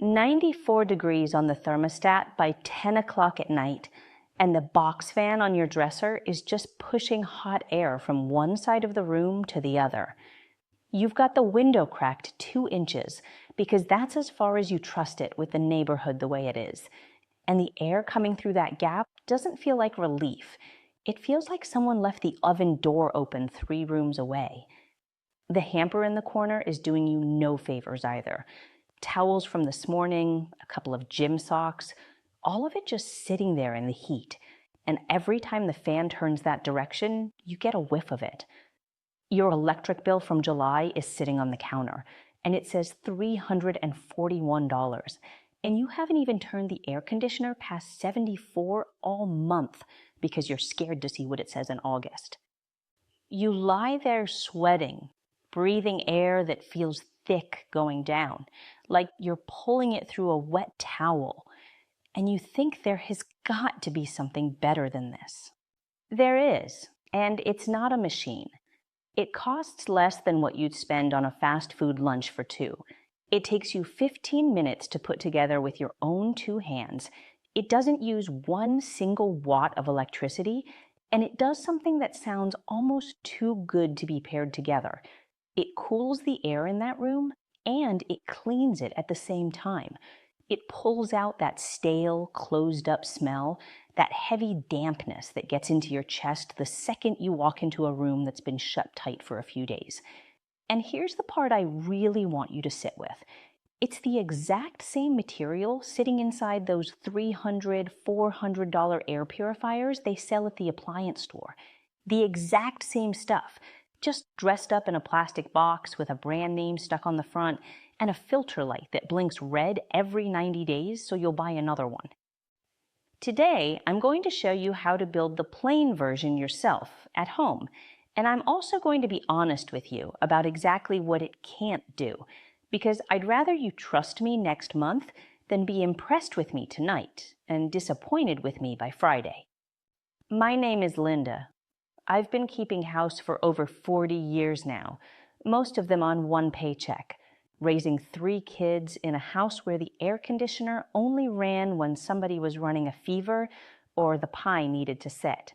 94 degrees on the thermostat by 10 o'clock at night, and the box fan on your dresser is just pushing hot air from one side of the room to the other. You've got the window cracked 2 inches because that's as far as you trust it with the neighborhood the way it is. And the air coming through that gap doesn't feel like relief. It feels like someone left the oven door open 3 rooms away. The hamper in the corner is doing you no favors either. Towels from this morning, a couple of gym socks, all of it just sitting there in the heat. And every time the fan turns that direction, you get a whiff of it. Your electric bill from July is sitting on the counter, and it says $341. And you haven't even turned the air conditioner past 74 all month because you're scared to see what it says in August. You lie there sweating, breathing air that feels thick going down, like you're pulling it through a wet towel, and you think there has got to be something better than this. There is, and it's not a machine. It costs less than what you'd spend on a fast food lunch for 2. It takes you 15 minutes to put together with your own 2 hands. It doesn't use 1 single watt of electricity, and it does something that sounds almost too good to be paired together. It cools the air in that room, and it cleans it at the same time. It pulls out that stale, closed-up smell, that heavy dampness that gets into your chest the second you walk into a room that's been shut tight for a few days. And here's the part I really want you to sit with. It's the exact same material sitting inside those $300, $400 air purifiers they sell at the appliance store. The exact same stuff, just dressed up in a plastic box with a brand name stuck on the front and a filter light that blinks red every 90 days so you'll buy another one. Today, I'm going to show you how to build the plain version yourself at home, and I'm also going to be honest with you about exactly what it can't do, because I'd rather you trust me next month than be impressed with me tonight and disappointed with me by Friday. My name is Linda. I've been keeping house for over 40 years now, most of them on 1 paycheck, raising 3 kids in a house where the air conditioner only ran when somebody was running a fever or the pie needed to set.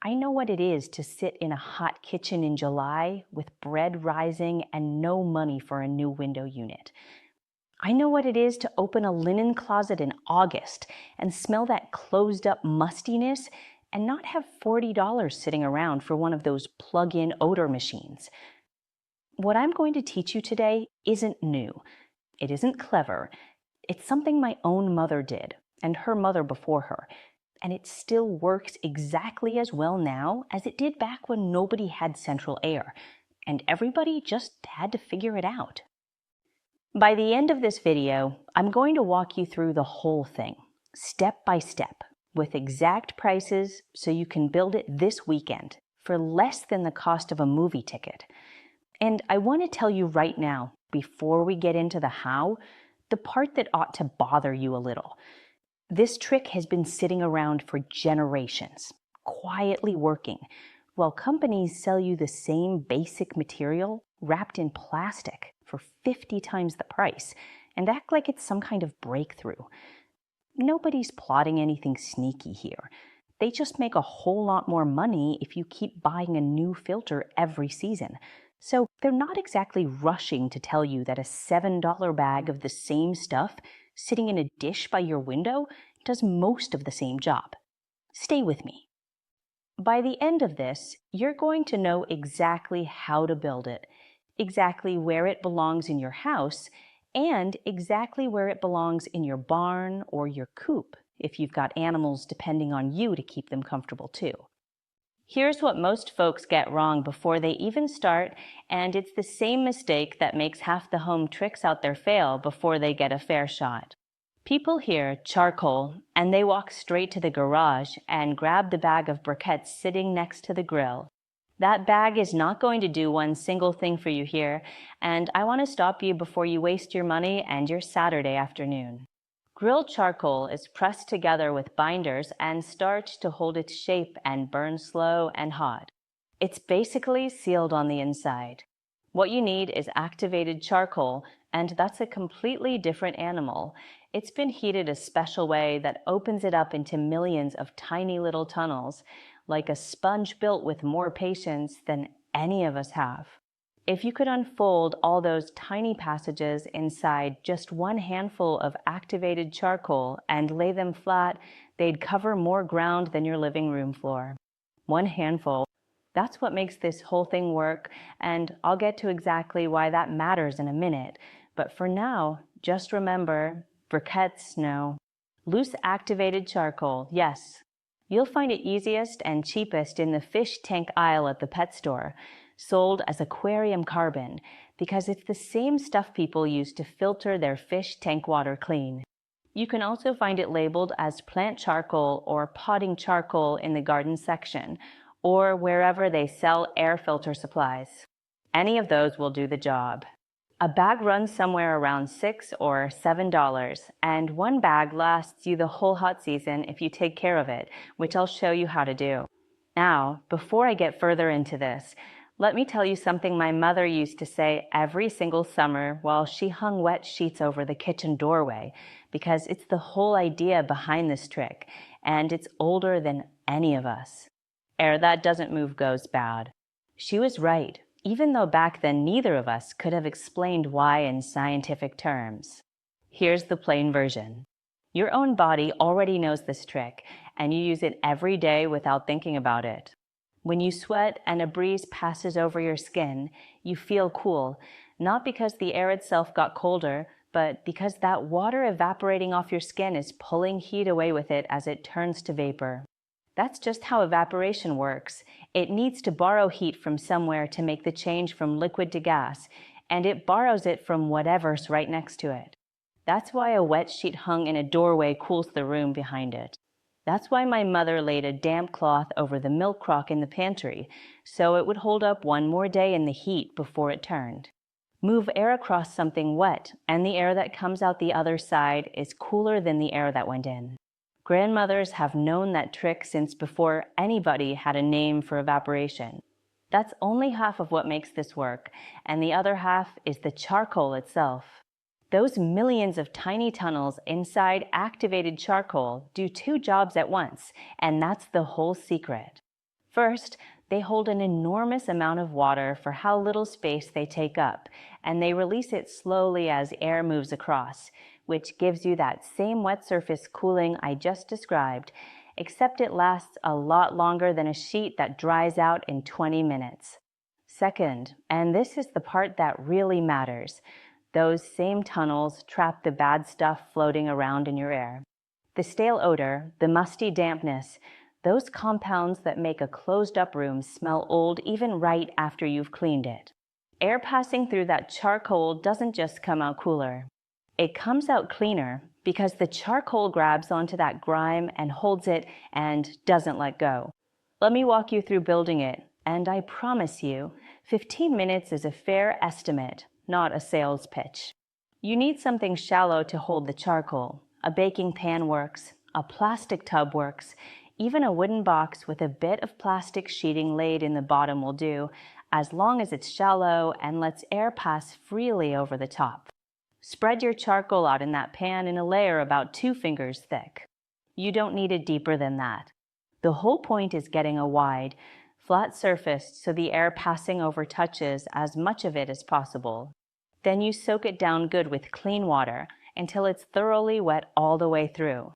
I know what it is to sit in a hot kitchen in July with bread rising and no money for a new window unit. I know what it is to open a linen closet in August and smell that closed-up mustiness and not have $40 sitting around for one of those plug-in odor machines. What I'm going to teach you today isn't new. It isn't clever. It's something my own mother did, and her mother before her, and it still works exactly as well now as it did back when nobody had central air, and everybody just had to figure it out. By the end of this video, I'm going to walk you through the whole thing, step by step, with exact prices so you can build it this weekend for less than the cost of a movie ticket. And I want to tell you right now, before we get into the how, the part that ought to bother you a little. This trick has been sitting around for generations, quietly working, while companies sell you the same basic material wrapped in plastic for 50 times the price and act like it's some kind of breakthrough. Nobody's plotting anything sneaky here. They just make a whole lot more money if you keep buying a new filter every season. So they're not exactly rushing to tell you that a $7 bag of the same stuff sitting in a dish by your window does most of the same job. Stay with me. By the end of this, you're going to know exactly how to build it, exactly where it belongs in your house, and exactly where it belongs in your barn or your coop, if you've got animals depending on you to keep them comfortable too. Here's what most folks get wrong before they even start, and it's the same mistake that makes half the home tricks out there fail before they get a fair shot. People hear charcoal, and they walk straight to the garage and grab the bag of briquettes sitting next to the grill. That bag is not going to do one single thing for you here, and I want to stop you before you waste your money and your Saturday afternoon. Grilled charcoal is pressed together with binders and starch to hold its shape and burn slow and hot. It's basically sealed on the inside. What you need is activated charcoal and that's a completely different animal. It's been heated a special way that opens it up into millions of tiny little tunnels, like a sponge built with more patience than any of us have. If you could unfold all those tiny passages inside just one handful of activated charcoal and lay them flat, they'd cover more ground than your living room floor. One handful. That's what makes this whole thing work, and I'll get to exactly why that matters in a minute. But for now, just remember, briquettes, no. Loose activated charcoal, yes. You'll find it easiest and cheapest in the fish tank aisle at the pet store, sold as aquarium carbon, because it's the same stuff people use to filter their fish tank water clean. You can also find it labeled as plant charcoal or potting charcoal in the garden section, or wherever they sell air filter supplies. Any of those will do the job. A bag runs somewhere around $6 or $7, and one bag lasts you the whole hot season if you take care of it, which I'll show you how to do. Now, before I get further into this, let me tell you something my mother used to say every single summer while she hung wet sheets over the kitchen doorway, because it's the whole idea behind this trick, and it's older than any of us. Air that doesn't move goes bad. She was right, even though back then neither of us could have explained why in scientific terms. Here's the plain version. Your own body already knows this trick, and you use it every day without thinking about it. When you sweat and a breeze passes over your skin, you feel cool, not because the air itself got colder, but because that water evaporating off your skin is pulling heat away with it as it turns to vapor. That's just how evaporation works. It needs to borrow heat from somewhere to make the change from liquid to gas, and it borrows it from whatever's right next to it. That's why a wet sheet hung in a doorway cools the room behind it. That's why my mother laid a damp cloth over the milk crock in the pantry, so it would hold up one more day in the heat before it turned. Move air across something wet, and the air that comes out the other side is cooler than the air that went in. Grandmothers have known that trick since before anybody had a name for evaporation. That's only half of what makes this work, and the other half is the charcoal itself. Those millions of tiny tunnels inside activated charcoal do two jobs at once, and that's the whole secret. First, they hold an enormous amount of water for how little space they take up, and they release it slowly as air moves across, which gives you that same wet surface cooling I just described, except it lasts a lot longer than a sheet that dries out in 20 minutes. Second, and this is the part that really matters, those same tunnels trap the bad stuff floating around in your air. The stale odor, the musty dampness, those compounds that make a closed-up room smell old even right after you've cleaned it. Air passing through that charcoal doesn't just come out cooler. It comes out cleaner because the charcoal grabs onto that grime and holds it and doesn't let go. Let me walk you through building it, and I promise you, 15 minutes is a fair estimate, not a sales pitch. You need something shallow to hold the charcoal. A baking pan works, a plastic tub works, even a wooden box with a bit of plastic sheeting laid in the bottom will do, as long as it's shallow and lets air pass freely over the top. Spread your charcoal out in that pan in a layer about 2 fingers thick. You don't need it deeper than that. The whole point is getting a wide, flat surface so the air passing over touches as much of it as possible. Then you soak it down good with clean water until it's thoroughly wet all the way through.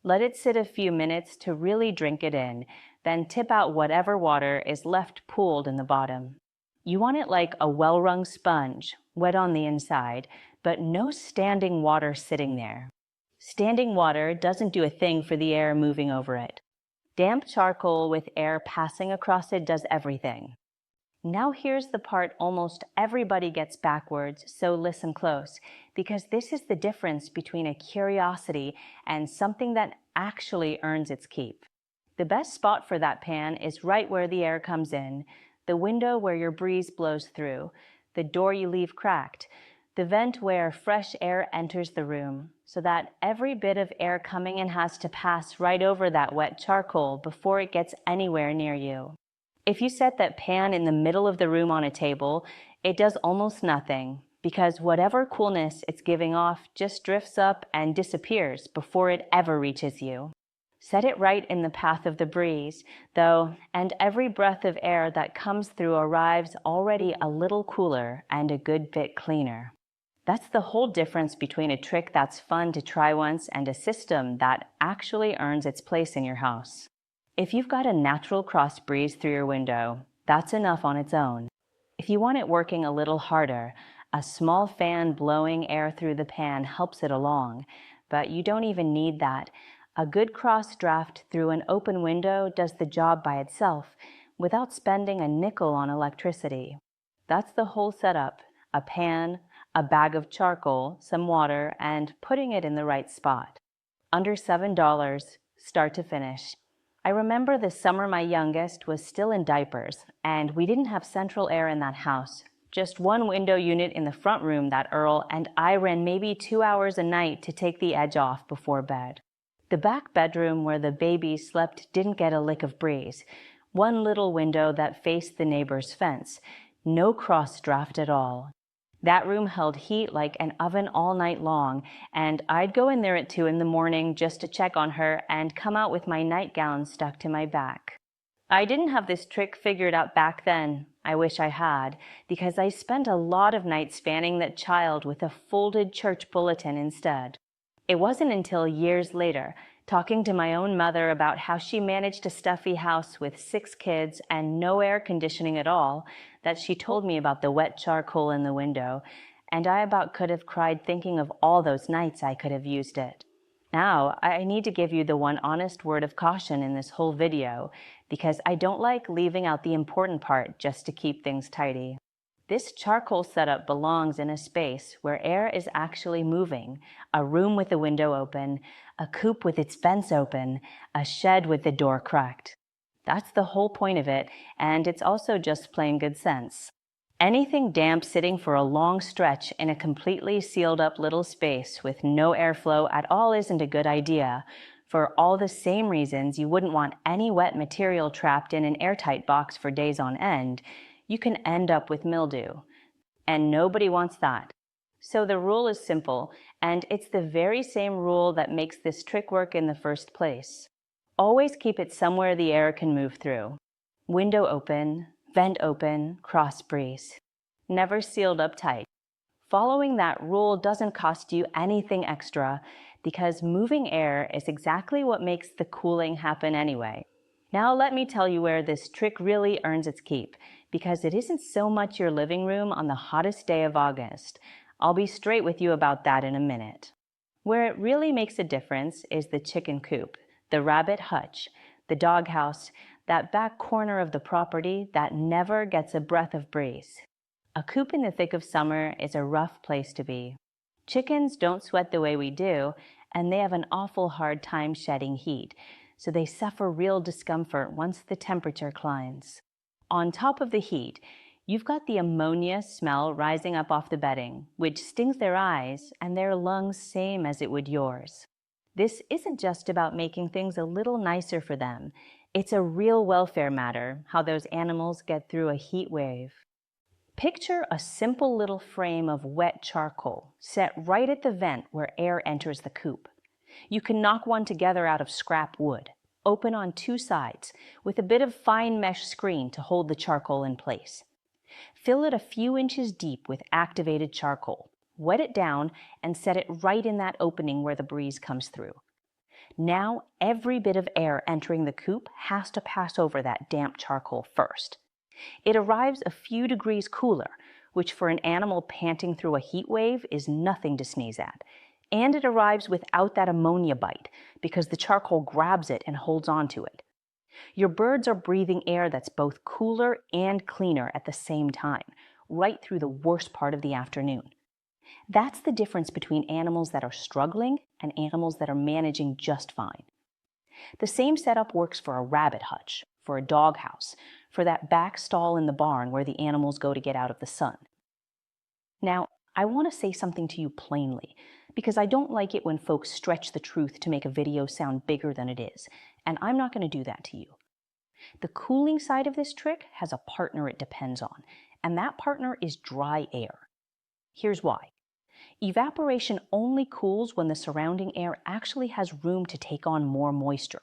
Let it sit a few minutes to really drink it in, then tip out whatever water is left pooled in the bottom. You want it like a well-wrung sponge, wet on the inside, but no standing water sitting there. Standing water doesn't do a thing for the air moving over it. Damp charcoal with air passing across it does everything. Now here's the part almost everybody gets backwards, so listen close, because this is the difference between a curiosity and something that actually earns its keep. The best spot for that pan is right where the air comes in, the window where your breeze blows through, the door you leave cracked, the vent where fresh air enters the room, so that every bit of air coming in has to pass right over that wet charcoal before it gets anywhere near you. If you set that pan in the middle of the room on a table, it does almost nothing, because whatever coolness it's giving off just drifts up and disappears before it ever reaches you. Set it right in the path of the breeze, though, and every breath of air that comes through arrives already a little cooler and a good bit cleaner. That's the whole difference between a trick that's fun to try once and a system that actually earns its place in your house. If you've got a natural cross breeze through your window, that's enough on its own. If you want it working a little harder, a small fan blowing air through the pan helps it along, but you don't even need that. A good cross draft through an open window does the job by itself without spending a nickel on electricity. That's the whole setup: a pan, a bag of charcoal, some water, and putting it in the right spot. Under $7, start to finish. I remember the summer my youngest was still in diapers, and we didn't have central air in that house. Just one window unit in the front room that Earl and I ran maybe 2 hours a night to take the edge off before bed. The back bedroom where the baby slept didn't get a lick of breeze. One little window that faced the neighbor's fence. No cross draft at all. That room held heat like an oven all night long, and I'd go in there at 2 in the morning just to check on her and come out with my nightgown stuck to my back. I didn't have this trick figured out back then. I wish I had, because I spent a lot of nights fanning that child with a folded church bulletin instead. It wasn't until years later, talking to my own mother about how she managed a stuffy house with 6 kids and no air conditioning at all, that she told me about the wet charcoal in the window, and I about could have cried thinking of all those nights I could have used it. Now, I need to give you the one honest word of caution in this whole video, because I don't like leaving out the important part just to keep things tidy. This charcoal setup belongs in a space where air is actually moving, a room with the window open, a coop with its fence open, a shed with the door cracked. That's the whole point of it, and it's also just plain good sense. Anything damp sitting for a long stretch in a completely sealed up little space with no airflow at all isn't a good idea, for all the same reasons you wouldn't want any wet material trapped in an airtight box for days on end. You can end up with mildew, and nobody wants that. So the rule is simple, and it's the very same rule that makes this trick work in the first place. Always keep it somewhere the air can move through. Window open, vent open, cross breeze. Never sealed up tight. Following that rule doesn't cost you anything extra, because moving air is exactly what makes the cooling happen anyway. Now let me tell you where this trick really earns its keep, because it isn't so much your living room on the hottest day of August. I'll be straight with you about that in a minute. Where it really makes a difference is the chicken coop, the rabbit hutch, the doghouse, that back corner of the property that never gets a breath of breeze. A coop in the thick of summer is a rough place to be. Chickens don't sweat the way we do, and they have an awful hard time shedding heat, so they suffer real discomfort once the temperature climbs. On top of the heat, you've got the ammonia smell rising up off the bedding, which stings their eyes and their lungs same as it would yours. This isn't just about making things a little nicer for them. It's a real welfare matter, how those animals get through a heat wave. Picture a simple little frame of wet charcoal set right at the vent where air enters the coop. You can knock one together out of scrap wood, open on 2 sides, with a bit of fine mesh screen to hold the charcoal in place. Fill it a few inches deep with activated charcoal, wet it down, and set it right in that opening where the breeze comes through. Now, every bit of air entering the coop has to pass over that damp charcoal first. It arrives a few degrees cooler, which for an animal panting through a heat wave is nothing to sneeze at. And it arrives without that ammonia bite, because the charcoal grabs it and holds on to it. Your birds are breathing air that's both cooler and cleaner at the same time, right through the worst part of the afternoon. That's the difference between animals that are struggling and animals that are managing just fine. The same setup works for a rabbit hutch, for a doghouse, for that back stall in the barn where the animals go to get out of the sun. Now, I want to say something to you plainly, because I don't like it when folks stretch the truth to make a video sound bigger than it is, and I'm not going to do that to you. The cooling side of this trick has a partner it depends on, and that partner is dry air. Here's why. Evaporation only cools when the surrounding air actually has room to take on more moisture.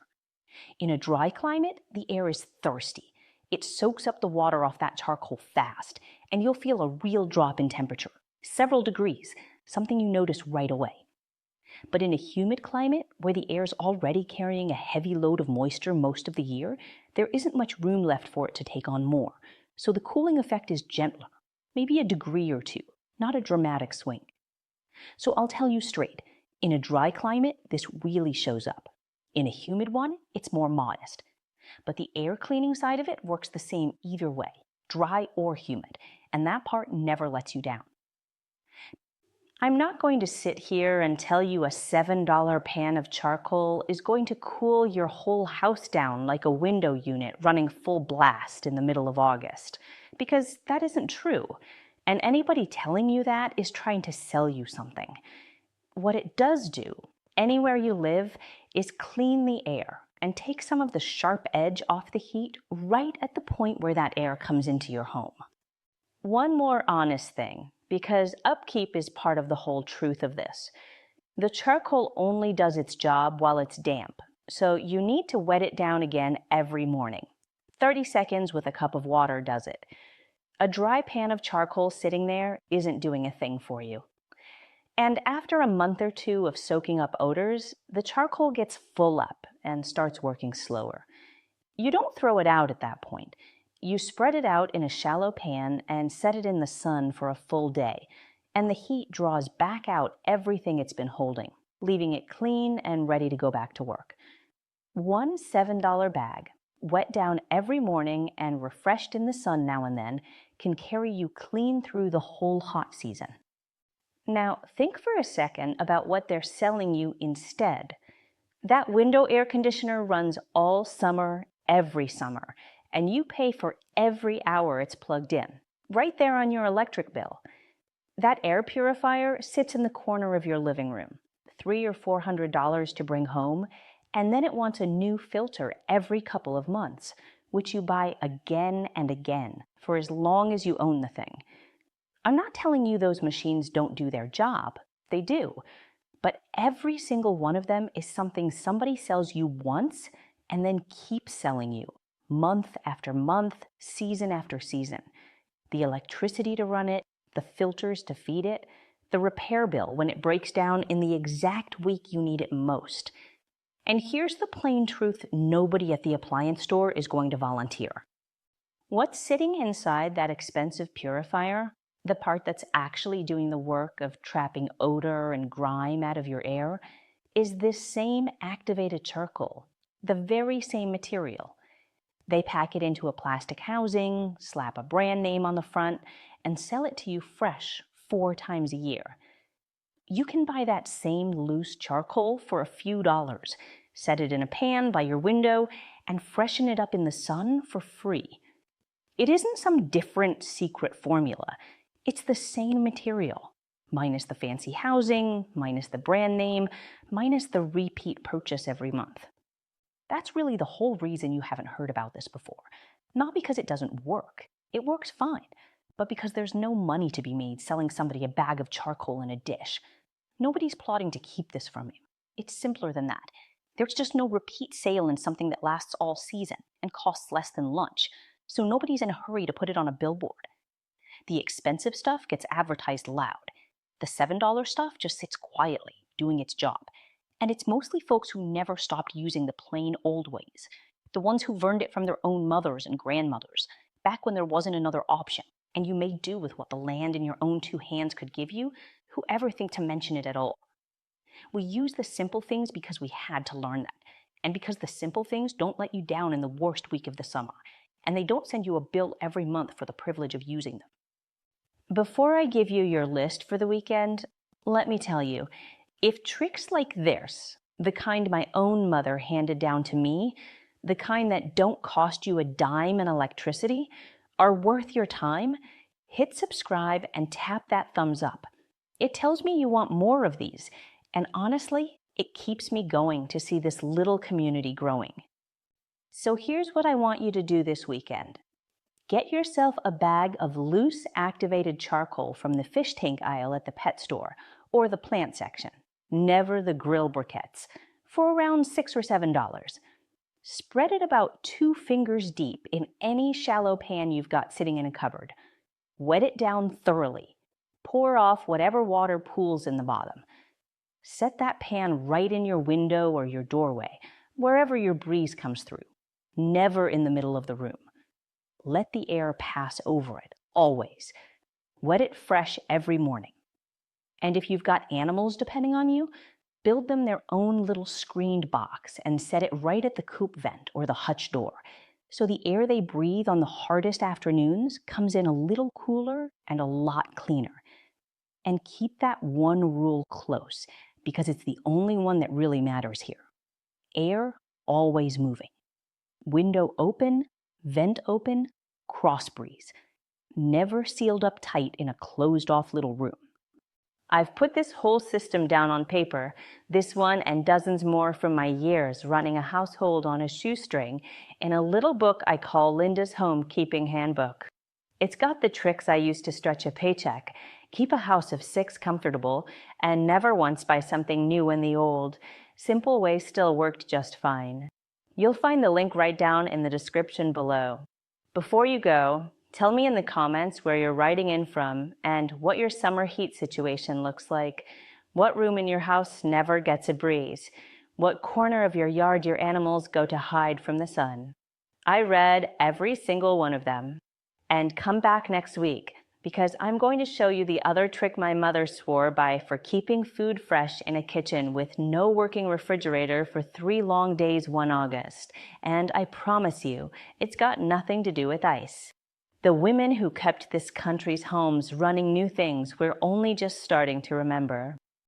In a dry climate, the air is thirsty. It soaks up the water off that charcoal fast, and you'll feel a real drop in temperature, several degrees, something you notice right away. But in a humid climate, where the air's already carrying a heavy load of moisture most of the year, there isn't much room left for it to take on more. So the cooling effect is gentler, maybe a degree or two, not a dramatic swing. So I'll tell you straight, in a dry climate, this really shows up. In a humid one, it's more modest. But the air cleaning side of it works the same either way, dry or humid, and that part never lets you down. I'm not going to sit here and tell you a $7 pan of charcoal is going to cool your whole house down like a window unit running full blast in the middle of August, because that isn't true, and anybody telling you that is trying to sell you something. What it does do, anywhere you live, is clean the air and take some of the sharp edge off the heat right at the point where that air comes into your home. One more honest thing, because upkeep is part of the whole truth of this. The charcoal only does its job while it's damp, so you need to wet it down again every morning. 30 seconds with a cup of water does it. A dry pan of charcoal sitting there isn't doing a thing for you. And after a month or two of soaking up odors, the charcoal gets full up and starts working slower. You don't throw it out at that point. You spread it out in a shallow pan and set it in the sun for a full day, and the heat draws back out everything it's been holding, leaving it clean and ready to go back to work. One $7 bag, wet down every morning and refreshed in the sun now and then, can carry you clean through the whole hot season. Now, think for a second about what they're selling you instead. That window air conditioner runs all summer, every summer, and you pay for every hour it's plugged in, right there on your electric bill. That air purifier sits in the corner of your living room, $300 or $400 to bring home, and then it wants a new filter every couple of months, which you buy again and again for as long as you own the thing. I'm not telling you those machines don't do their job. They do. But every single one of them is something somebody sells you once and then keeps selling you, month after month, season after season. The electricity to run it, the filters to feed it, the repair bill when it breaks down in the exact week you need it most. And here's the plain truth nobody at the appliance store is going to volunteer. What's sitting inside that expensive purifier, the part that's actually doing the work of trapping odor and grime out of your air, is this same activated charcoal, the very same material. They pack it into a plastic housing, slap a brand name on the front, and sell it to you fresh 4 times a year. You can buy that same loose charcoal for a few dollars, set it in a pan by your window, and freshen it up in the sun for free. It isn't some different secret formula. It's the same material, minus the fancy housing, minus the brand name, minus the repeat purchase every month. That's really the whole reason you haven't heard about this before. Not because it doesn't work. It works fine, but because there's no money to be made selling somebody a bag of charcoal in a dish. Nobody's plotting to keep this from you. It's simpler than that. There's just no repeat sale in something that lasts all season and costs less than lunch, so nobody's in a hurry to put it on a billboard. The expensive stuff gets advertised loud. The $7 stuff just sits quietly, doing its job. And it's mostly folks who never stopped using the plain old ways, the ones who've learned it from their own mothers and grandmothers, back when there wasn't another option, and you made do with what the land in your own 2 hands could give you. Who ever think to mention it at all? We use the simple things because we had to learn that, and because the simple things don't let you down in the worst week of the summer, and they don't send you a bill every month for the privilege of using them. Before I give you your list for the weekend, let me tell you, if tricks like this, the kind my own mother handed down to me, the kind that don't cost you a dime in electricity, are worth your time, hit subscribe and tap that thumbs up. It tells me you want more of these, and honestly, it keeps me going to see this little community growing. So here's what I want you to do this weekend. Get yourself a bag of loose activated charcoal from the fish tank aisle at the pet store or the plant section, never the grill briquettes, for around $6 or $7. Spread it about 2 fingers deep in any shallow pan you've got sitting in a cupboard. Wet it down thoroughly. Pour off whatever water pools in the bottom. Set that pan right in your window or your doorway, wherever your breeze comes through, never in the middle of the room. Let the air pass over it, always. Wet it fresh every morning. And if you've got animals depending on you, build them their own little screened box and set it right at the coop vent or the hutch door, so the air they breathe on the hardest afternoons comes in a little cooler and a lot cleaner. And keep that one rule close, because it's the only one that really matters here. Air always moving. Window open, vent open, cross breeze. Never sealed up tight in a closed-off little room. I've put this whole system down on paper, this one and dozens more from my years running a household on a shoestring, in a little book I call Linda's Homekeeping Handbook. It's got the tricks I use to stretch a paycheck, keep a house of 6 comfortable, and never once buy something new in the old. Simple ways still worked just fine. You'll find the link right down in the description below. Before you go, tell me in the comments where you're writing in from and what your summer heat situation looks like. What room in your house never gets a breeze? What corner of your yard your animals go to hide from the sun? I read every single one of them. And come back next week, because I'm going to show you the other trick my mother swore by for keeping food fresh in a kitchen with no working refrigerator for 3 long days one August. And I promise you, it's got nothing to do with ice. The women who kept this country's homes running knew things we're only just starting to remember.